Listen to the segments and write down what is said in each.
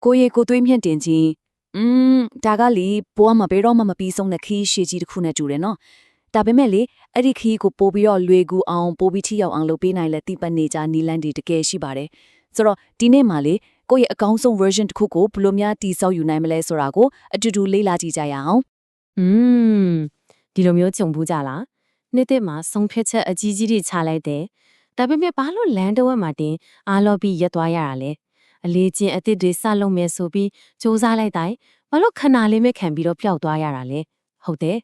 ကိုရီကိုသွေးမြင့်တင်ချင်းဒါကလေဘောမဘယ်တော့မှမပြီးဆုံးတဲ့ခီးရှည်ကြီးတစ်ခုနဲ့တူတယ်နော်ဒါပေမဲ့လေအဲ့ဒီခီးကိုပို့ပြီးတော့လွေကူအောင်ပို့ပြီးထိရောက်အောင်လုပ်ပေးနိုင်လဲတိပတ်နေကြနီလန်ဒီတကယ်ရှိပါတယ်ဆိုတော့ဒီနေ့မှလေကိုယ့်ရဲ့အကောင်းဆုံး version တစ်ခုကိုဘယ်လိုများတိစောက်ယူနိုင်မလဲဆိုတာကိုအတူတူလေ့လာကြည့်ကြရအောင်ဒီလိုမျိုးကြုံဘူးကြလားနေ့တစ်မှာဆုံးဖြတ်ချက်အကြီးကြီးတွေချလိုက်တယ်ဒါပေမဲ့ဘာလို့လမ်းတစ်ဝက်မှာတင်အားလောပြီးရက်သွားရတာလဲအလေးချင်းအစ်စ်တွေစလုံးမယ်ဆိုပြီးစူးစမ်းလိုက်တိုင်းဘာလို့ခဏလေးမဲ့ခံပြီးတော့ပျောက်သွားရတာလဲဟုတ်တယ်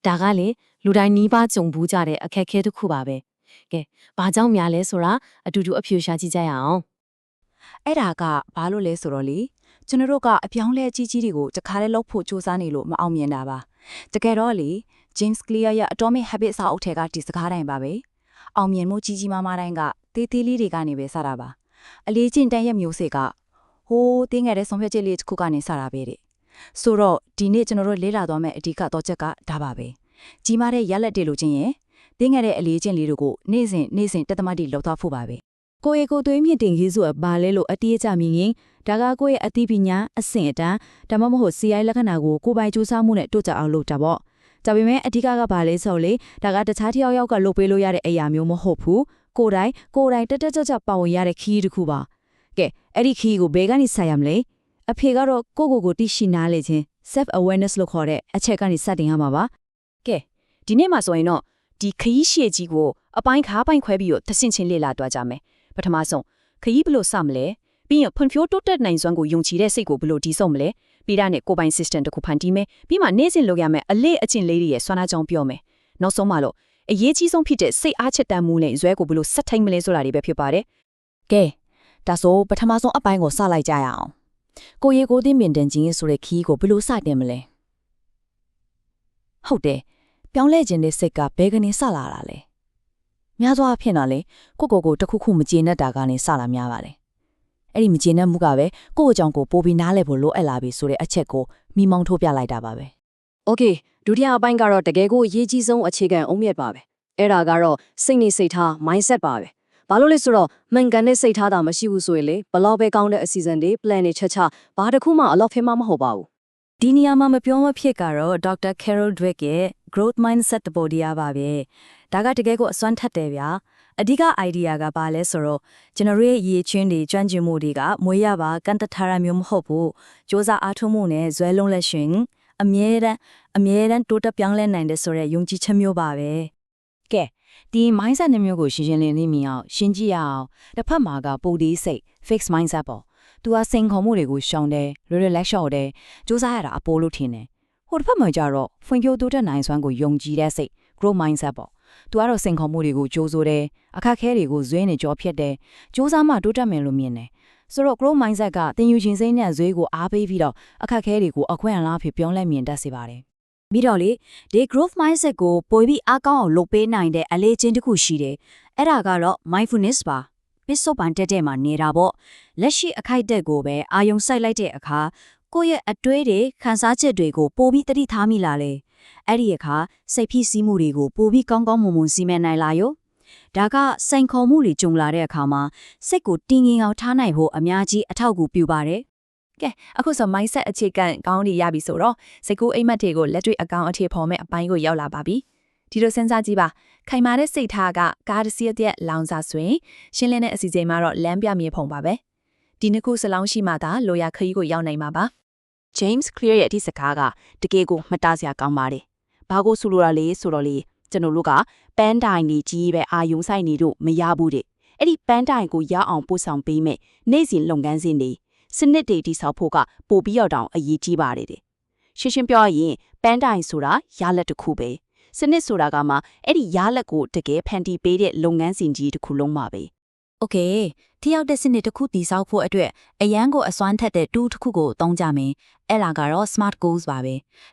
ဒါကလေလူတိုင်းနီးပါးကြုံဘူးကြတဲ့အခက်အခဲတစ်ခုပါပဲကဲဘာကြောင့်များလဲဆိုတာအတူတူအဖြေရှာကြည့်ကြရအောင် အဲ့ဒါကဘာလို့လဲဆိုတော့လေကျွန်တော်တို့ကအပြောင်းလဲကြီးကြီးတွေကိုတခါတည်းလုပ်ဖို့စူးစမ်းနေလို့မအောင်မြင်တာပါတကယ်တော့လေ James Clear ရဲ့ Atomic Habits စာအုပ်ထဲကဒီစကားတိုင်းပါပဲအောင်မြင်မှုကြီးကြီးမားမားတိုင်းကတေးသေးလေးတွေကနေပဲစတာပါအလေးချင်းတန်းရဲ့မျိုးစေ့ကဟိုးတင်းငယ်တဲ့ဆုံးဖြတ်ချက်လေးတစ်ခုကနေစတာပဲတဲ့ဆိုတော့ဒီနေ့ကျွန်တော်တို့လေ့လာသွားမယ့်အဓိကတော့ချက်ကဒါပါပဲကြီးမားတဲ့ရလက်တွေလို့ချင်းရင်တင်းငယ်တဲ့အလေးချင်းလေးတွေကိုနေ့စဉ်တက်သမတ်တီလောက်သွားဖို့ပါပဲကိုယ့်ရဲ့ကိုယ်သွေးမြင့်တင်ကြီးစုကဘာလဲလို့အတိအကျမြင်ရင်ဒါကကိုယ့်ရဲ့အသိပညာအဆင့်အတန်းဒါမှမဟုတ် CI လက္ခဏာကိုကိုယ်ပိုင်စူးစမ်းမှုနဲ့တို့ကြအောင်လုပ်တာပေါ့ဒါပေမဲ့အဓိကကဘာလဲဆိုလေဒါကတခြားတစ်ယောက်ကလုပ်ပေးလို့ရတဲ့အရာမျိုးမဟုတ်ဘူးကိုယ်တိုင်တက်ကြွပါဝင်ရတဲ့ခီးတစ်ခုပါကဲအဲ့ဒီခီးကိုဘယ်ကနေဆက်ရမလဲအဖေကတော့ကိုသိရှိနားလေခြင်း self awareness လို့ခေါ်တဲ့အချက်ကနေစတင်ရမှာပါကဲဒီနေ့မှာဆိုရင်တော့ဒီခရီးရှည်ကြီးကိုအပိုင်းခါပိုင်းခွဲပြီးတော့သဆင့်ချင်းလေ့လာသွားကြမယ်ပထမဆုံးခရီးဘယ်လိုစမလဲပြီးရင်ဖွံ့ဖြိုးတိုးတက်နိုင်စွမ်းကိုယုံကြည်တဲ့စိတ်ကိုဘယ်လိုတည်ဆောက်မလဲပြီးတာနဲ့ကိုယ်ပိုင် system တစ်ခုဖန်တီးမယ်ပြီးမှနေ့စဉ်လုပ်ရမယ့်အလေးအကျင့်လေးတွေရဲ့စွမ်းအားကြောင်းပြောမယ်နောက်ဆုံးမှတော့အရေးကြီးဆုံးဖြစ်တဲ့စိတ်အားချက်တမ်းမှုနဲ့ဇွဲကိုဘယ်လိုဆက်ထိုင်မလဲဆိုတာတွေပဲဖြစ်ပါတယ်ကဲဒါဆိုပထမဆုံးအပိုင်းကိုစလိုက်ကြရအောင်ကိုရေကိုသိမြင်တင်ခြင်းဆိုတဲ့ခီးကိုဘယ်လိုစတင်မလဲဟုတ်တယ်ပြောင်းလဲခြင်းတဲ့စိတ်ကဘယ်ကနေစလာတာလဲများသောအားဖြင့်တော့လေကိုတခုခုမကျေနပ်တာကနေစလာများပါတယ်အဲ့ဒီမကျေနပ်မှုကပဲကိုယ့်အကြောင်းကိုပိုပြီးနားလည်ဖို့လိုအပ်လာပြီဆိုတဲ့အချက်ကိုမိမောင်းထိုးပြလိုက်တာပါပဲโอเคဒုတိယအပိုင်းကတော့တကယ်ကိုအရေးကြီးဆုံးအခြေခံအုံးမြစ်ပါပဲအဲ့ဒါကတော့စိတ်နေစိတ်ထား mindset ပါပဲဘာလို့လဲဆိုတော့မှန်ကန်တဲ့စိတ်ထားတာမရှိဘူးဆိုရင်လေဘလောက်ပဲကောင်းတဲ့အစီအစဉ်တွေ plan တွေချက်ဘာတစ်ခုမှအလောက်ဖေးမှမဟုတ်ပါဘူးဒီနေရာမှာမပြောမဖြစ်ကတော့ Dr. Carol Dweck ရဲ့ growth mindset တပေါ်တရားပါပဲဒါကတကယ်ကိုအစွမ်းထက်တယ်ဗျာအဓိက idea ကဘာလဲဆိုတော့ကျွန်တော်ရဲ့ရည်ချင်းတွေကျွမ်းကျင်မှုတွေကမွေးရပါကန့်တထားရမျိုးမဟုတ်ဘူးစ조사အားထုတ်မှုနဲ့ဇွဲလုံးလက်ရှင်အမြဲတမ်းတိုးတက်ပြောင်းလဲနိုင်တဲ့ဆိုတဲ့ယုံကြည်ချက်မျိုးပါပဲကဲဒီ mindset နှမျိုးကိုရှင်းရှင်းလင်းလင်းမြင်အောင်ရှင်းကြည့်ရအောင်တစ်ဖက်မှာကပိုဒီစိတ် fixed mindset ပေါ့သူကစိန်ခေါ်မှုတွေကိုရှောင်တယ်လွယ်လွယ်လက်လျှော့တယ်စူးစမ်းရတာအပိုးလို့ထင်တယ်ဟိုတစ်ဖက်မှာကျတော့ဖွံ့ဖြိုးတိုးတက်နိုင်စွမ်းကိုယုံကြည်တဲ့စိတ် growth mindset ပေါ့သူကတော့စိန်ခေါ်မှုတွေကိုကြိုးစိုးတယ်အခက်အခဲတွေကိုဇွဲနေကြောဖြစ်တယ်စူးစမ်းမှတိုးတက်မယ်လို့မြင်တယ်ဆိုတော့ growth mindset ကတင်ယူခြင်းစိတ်နဲ့ဇွဲကိုအားပေးပြီးတော့အခက်အခဲတွေကိုအခွင့်အလမ်းဖြစ်ပြောင်းလဲမြင်တတ်စေပါတယ်ပြီးတော့လေဒီ growth mindset ကိုပိုပြီးအားကောင်းအောင်လုပ်ပေးနိုင်တဲ့အလေးချင်းတစ်ခုရှိတယ်အဲ့ဒါကတော့ mindfulness ပါပစ္စုပန်တက်မှာနေတာပေါ့လက်ရှိအခိုက်အတန့်ကိုပဲအာယုံစိုက်လိုက်တဲ့အခါကိုယ့်ရဲ့အတွေးတွေခံစားချက်တွေကိုပိုပြီးတတိထားမိလာလေအဲ့ဒီအခါစိတ်ဖိစီးမှုတွေကိုပိုပြီးကောင်းကောင်းမွန်မွန်စီမံနိုင်လာရောဒါကစိန်ခေါ်မှုတွေကြုံလာတဲ့အခါမှာစိတ်ကိုတင်းငင်အောင်ထားနိုင်ဖို့အများကြီးအထောက်အကူပြုပါတယ်ကဲအခုဆို mindset အခြေခံကောင်းတွေရပြီဆိုတော့စိတ်ကူးအိမ်မက်တွေကိုလက်တွေ့အကောင်အထည်ဖော်မဲ့အပိုင်းကိုရောက်လာပါပြီဒီလိုစဉ်းစားကြည့်ပါခိုင်မာတဲ့စိတ်ထားကကားတစ်စီးတဲ့လောင်စာဆိုရင်ရှင်းလင်းတဲ့အစီအစဉ်မှာတော့လမ်းပြမြေဖုံပါပဲဒီနှစ်ခုစလောင်းရှိမှသာလိုရာခရီးကိုရောက်နိုင်မှာပါ James Clear ရဲ့ဒီစကားကတကယ်ကိုမှတ်သားစရာကောင်းပါတယ်ဘာကိုဆိုလိုတာလဲဆိုတော့လေကျွန်တော်တို့ကပန်းတိုင်ကြီးကြီးပဲအာယုံဆိုင်နေတို့မရဘူးတဲ့အဲ့ဒီပန်းတိုင်ကိုရအောင်ပို့ဆောင်ပေးမယ်နေ့စဉ်လုပ်ငန်းစဉ်တွေစနစ်တွေတိဆောက်ဖို့ကပိုပြီးတော့တောင်အရေးကြီးပါတယ်တဲ့ရှင်းပြောရရင်ပန်းတိုင်ဆိုတာရလက်တစ်ခုပဲစနစ်ဆိုတာကမှအဲ့ဒီရလက်ကိုတကယ်ဖန်တီးပေးတဲ့လုပ်ငန်းစဉ်ကြီးတစ်ခုလုံးပါပဲโอเคထိရောက်တဲ့စနစ်တစ်ခုတည်ဆောက်ဖို့အတွက်အရန်ကိုအစွမ်းထက်တဲ့တူးတစ်ခုကိုသုံးကြမယ်အဲ့ဒါကတော့ smart goals ပါပဲ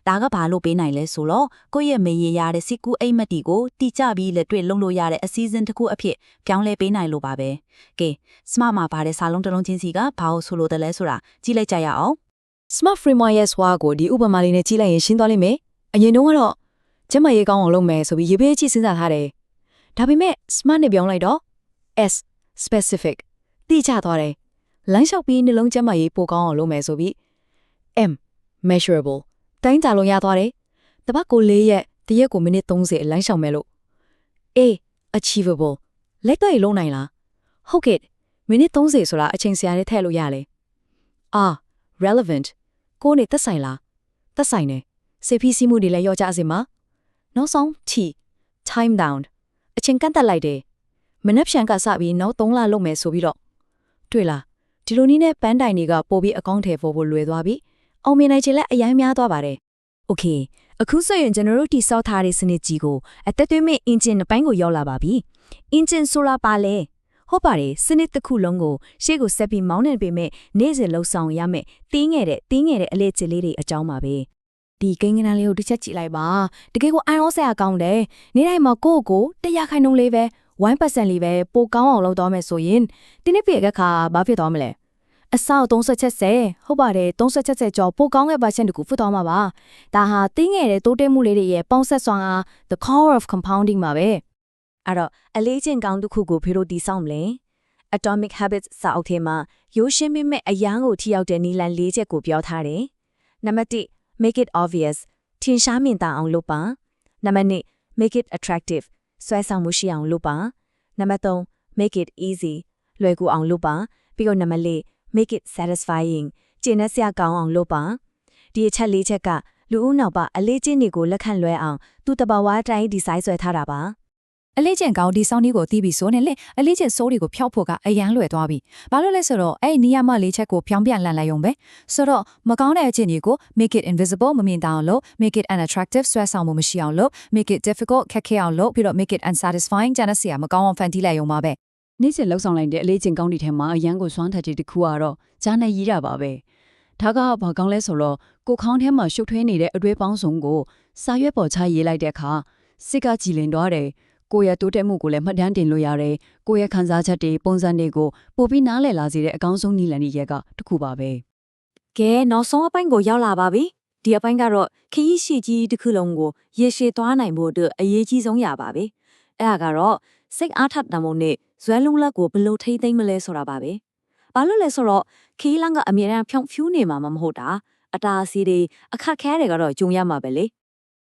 ဒါကဘာလို့ပေးနိုင်လဲဆိုတော့ကိုယ့်ရဲ့မေးရရတဲ့စိတ်ကူးအိမ်မက်တီကိုတီကျပြီးလက်တွေ့လုံလို့ရတဲ့အစည်းအဝေးတစ်ခုအဖြစ်ပြောင်းလဲပေးနိုင်လို့ပါပဲကဲ smart မှာပါတဲ့စာလုံးတစ်လုံးချင်းစီကဘာလို့ဆိုလို့တယ်လဲဆိုတာကြည့်လိုက်ကြရအောင် smart framework ရဲ့စွာကိုဒီဥပမာလေးနဲ့ကြည့်လိုက်ရင်ရှင်းသွားလိမ့်မယ်အရင်တုန်းကတော့ကျမရေးကောင်းအောင်လုပ်မယ်ဆိုပြီးရေးပေးကြည့်စဉ်းစားထားတယ်ဒါပေမဲ့ smart နဲ့ပြောင်းလိုက်တော့ S specific တိကျသွားတယ် လမ်းလျှောက်ပြီးနှလုံးကျန်းမာရေးပိုကောင်းအောင်လုပ်မယ်ဆိုပြီး M measurable တိုင်းကြလုံးရသွားတယ်တပတ်ကို4ရက်တရက်ကိုမိနစ်30လမ်းလျှောက်မယ်လို့ A achievable လက်တွေ့လုံးနိုင်လားဟုတ်ကဲ့မိနစ်30ဆိုတာအချိန်စရာနဲ့ထည့်လို့ရလေ R relevant ကိုယ်နဲ့သက်ဆိုင်လားသက်ဆိုင်တယ်စေဖိစီးမှုတွေလည်းရောကြစေမှာနောက်ဆုံး T time down အချိန်ကန့်တက်လိုက်တယ်မနှက်ဖြန်ကစပြီးနောက်3လလုပ်မယ်ဆိုပြီးတော့တွေ့လားဒီလိုနည်းနဲ့ပန်းတိုင်တွေကပို့ပြီးအကောင့်ထဲပေါ်ဖို့လွယ်သွားပြီအောင်မြင်နိုင်ခြင်းလည်းအများများသွားပါတယ် Okay အခုဆိုရင်ကျွန်တော်တို့တိစောက်ထားတဲ့စနစ်ကြီးကိုအသက်သွင်းမဲ့ engine တစ်ပိုင်းကိုရောက်လာပါပြီ engine ဆိုတာပါလေဟုတ်ပါတယ်စနစ်တစ်ခုလုံးကိုရှေ့ကိုဆက်ပြီးမောင်းနေပေမဲ့နေ့စဉ်လှုပ်ဆောင်ရမယ်တင်းငယ်တဲ့အလေးချစ်လေးတွေအကြောင်းပါပဲဒီကိန်းဂဏန်းလေးကိုတစ်ချက်ကြည့်လိုက်ပါတကယ်ကိုအန်ရောဆရာကောင်းတယ်နေ့တိုင်းမှာကို100ခိုင်နှုန်းလေးပဲ 1% လေးပဲပိုကောင်းအောင်လုပ်တော့မယ်ဆိုရင်ဒီနေ့ပြည့်ကခါဘာဖြစ်သွားမလဲအဆောက်30ဟုတ်ပါတယ်30ကျော်ပိုကောင်းတဲ့ percent တကူဖွတ်သွားမှာပါဒါဟာတင်းငယ်တဲ့တိုးတက်မှုလေးတွေရဲ့ပေါင်းဆက်စွမ်းအား the core of compounding ပါပဲအဲ့တော့အလေးချင်းကောင်းတစ်ခုကိုဖေလို့တည်ဆောက်မလဲ Atomic Habits စာအုပ်ထဲမှာရိုးရှင်းမိမဲ့အရန်ကိုထိရောက်တဲ့နည်းလမ်း၄ချက်ကိုပြောထားတယ်နံပါတ်1 make it obvious ထင်ရှားမြင်သာအောင်လုပ်ပါနံပါတ်2 make it attractive ဆွဲဆောင်မှုရှိအောင်လုပ်ပါနံပါတ်3 make it easy လွယ်ကူအောင်လုပ်ပါပြီးတော့နံပါတ်4 make it satisfying ကျင့်တဲ့စရာကောင်းအောင်လုပ်ပါဒီအချက်၄ချက်ကလူဦးနောက်ပါအလေးချင်းတွေကိုလက်ခံလွဲအောင်သူ့တဘာဝတိုင်းဒီဇိုင်းဆွဲထားတာပါအလေးချင်းကောင်းဒီစောင်းလေးကိုတီးပြီးဆိုနေလေအလေးချင်းစိုးတွေကိုဖျောက်ဖို့ကအရန်လွယ်သွားပြီဘာလို့လဲဆိုတော့အဲ့ဒီနေရာမှာ၄ချက်ကိုဖြောင်းပြန်လှန်လိုက်ရုံပဲဆိုတော့မကောင်းတဲ့အချင်းတွေကို make it invisible မမြင်တာအောင်လုပ် make it unattractive ဆွဲဆောင်မှုမရှိအောင်လုပ် make it difficult ခက်ခဲအောင်လုပ်ပြီးတော့ make it unsatisfying ကျန်တဲ့စရာမကောင်းအောင်ဖန်တီးလိုက်ရုံပါပဲနေ့စဉ်လှုပ်ဆောင်လိုက်တဲ့အလေးချင်းကောင်းတွေထဲမှာအရန်ကိုစွမ်းထက်တဲ့တစ်ခုကတော့ဂျာနဲ့ရေးတာပါပဲဒါကဘာကောင်းလဲဆိုတော့ကိုခေါင်းထဲမှာရှုပ်ထွေးနေတဲ့အတွေ့ပေါင်းစုံကိုစာရွက်ပေါ်ချရေးလိုက်တဲ့အခါစိတ်ကကြည်လင်သွားတယ်ကိုယ့်ရဲ့တိုးတက်မှုကိုလည်းမှတ်တမ်းတင်လို့ရတယ်ကိုယ့်ရဲ့ခံစားချက်တွေပုံစံတွေကိုပို့ပြီးနားလည်လာစေတဲ့အကောင်းဆုံးနည်းလမ်းတွေရဲ့ကတစ်ခုပါပဲ ကဲနောက်ဆုံးအပိုင်းကိုရောက်လာပါပြီဒီအပိုင်းကတော့ခရီးရှိကြီးတစ်ခုလုံးကိုရေရှည်သွားနိုင်ဖို့အတွက်အရေးကြီးဆုံးရပါပဲအဲ့ဒါကတော့စိတ်အားထက်တမှုနဲ့ဇွဲလုံးလက်ကိုဘယ်လိုထိသိမ်းမလဲဆိုတာပါပဲဘာလို့လဲဆိုတော့ခီးလန်းကအမြဲတမ်းဖြောင်းဖြူးနေမှာမဟုတ်တာအတားအဆီးတွေအခက်ခဲတွေကတော့ကြုံရမှာပဲလေ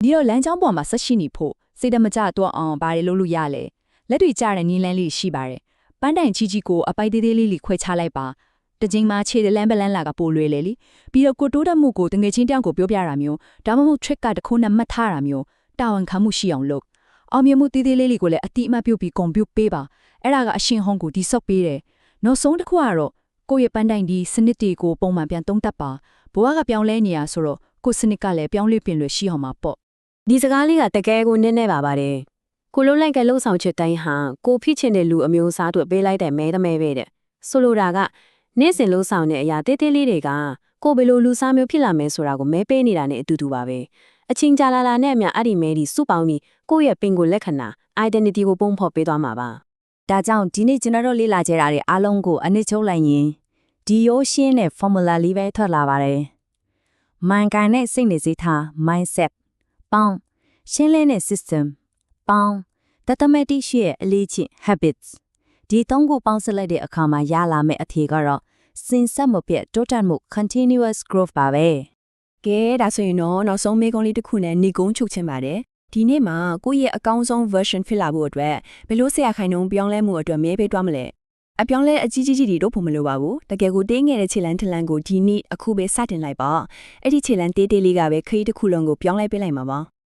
ဒီတော့လမ်းကြောင်းပေါ်မှာဆက်ရှိနေဖို့စိတ်တမကြတော့အောင်ဘာတွေလုပ်လို့ရလဲလက်တွေကျတဲ့နည်းလမ်းလေးရှိပါတယ်ပန်းတိုင်ကြီးကိုအပိုက်သေးသေးလေးခွဲချလိုက်ပါတကြိမ်မှာခြေလမ်းပလန်းလာကပိုလွယ်လေလीပြီးတော့ကိုတိုးတက်မှုကိုတငယ်ချင်းတောင်ကိုပြောပြတာမျိုးဒါမှမဟုတ် trick ကတခုနဲ့မှတ်ထားတာမျိုးတာဝန်ခံမှုရှိအောင်လုပ်အောင်မြင်မှုသေးသေးလေးကိုလည်းအတိအမှတ်ပြုပြီးကွန်ပျူပေးပါအဲ့ဒါကအရှင်ဟောင်းကိုဒီဆော့ပေးတယ်နောက်ဆုံးတစ်ခုကတော့ကိုယ့်ရဲ့ပန်းတိုင်ဒီစနစ်တွေကိုပုံမှန်ပြန်သုံးသပ်ပါဘဝကပြောင်းလဲနေရဆိုတော့ကိုယ်စနစ်ကလည်းပြောင်းလဲပြင်လွယ်ရှိအောင်ပါပေါ့ ဒီစကားလေးကတကယ်ကိုနည်းနည်းပါပါတယ်ကိုလုံးလိုက်ကလှုပ်ဆောင်ချက်တိုင်းဟာကိုဖိချင်တဲ့လူအမျိုးအစားတို့ပေးလိုက်တဲ့မဲသမဲပဲတဲ့ဆိုလိုတာကနေ့စဉ်လှုပ်ဆောင်တဲ့အရာတေးသေးလေးတွေကကိုဘယ်လိုလူစားမျိုးဖြစ်လာမယ်ဆိုတာကိုမဲပေးနေတာနဲ့အတူတူပါပဲအချင်းကြာလာနဲ့အမျှအဲ့ဒီမဲဒီစုပေါင်းပြီးကိုယ့်ရဲ့ပင်ကိုလက္ခဏာ identity ကိုပုံဖော်ပေးသွားမှာပါ ဒါကြောင့်ဒီနေ့ကျွန်တော်တို့လေ့လာကြတာတွေအားလုံးကိုအနစ်ချုပ်လိုက်ရင်ဒီရိုးရှင်းတဲ့ formula လေးပဲထွက်လာပါတယ်။ Mankind နဲ့စိတ်နေစိတ်ထား mindset ပေါင်းရှင်းလင်းတဲ့ system ပေါင်း mathematic ရှိရဲ့အလေးချင်း habits ဒီသုံးခုပေါင်းစပ်လိုက်တဲ့အခါမှာရလာမယ့်အဖြေကတော့စဉ်ဆက်မပြတ်တိုးတက်မှု continuous growth ပါပဲ။ကဲဒါဆိုရင်တော့နောက်ဆုံးမေးခွန်းလေးတစ်ခုနဲ့ညီကုန်းချုပ်ချင်ပါတယ်။ဒီနေ့မှာကိုယ့်ရဲ့အကောင်းဆုံး version ဖြစ်လာဖို့အတွက်ဘယ်လိုဆရာခိုင်နှုန်းပြောင်းလဲမှုအတွက်မဲပေးသွားမလဲ။အပြောင်းလဲအကြီးကြီးတွေတော့ဖို့မလိုပါဘူး။တကယ်ကိုတင်းငယ်တဲ့ခြေလမ်းထလန်းကိုဒီနေ့အခုပဲစတင်လိုက်ပါ။အဲ့ဒီခြေလမ်းတေးလေးကပဲခရီးတစ်ခုလုံးကိုပြောင်းလဲပေးလိုက်မှာပါ။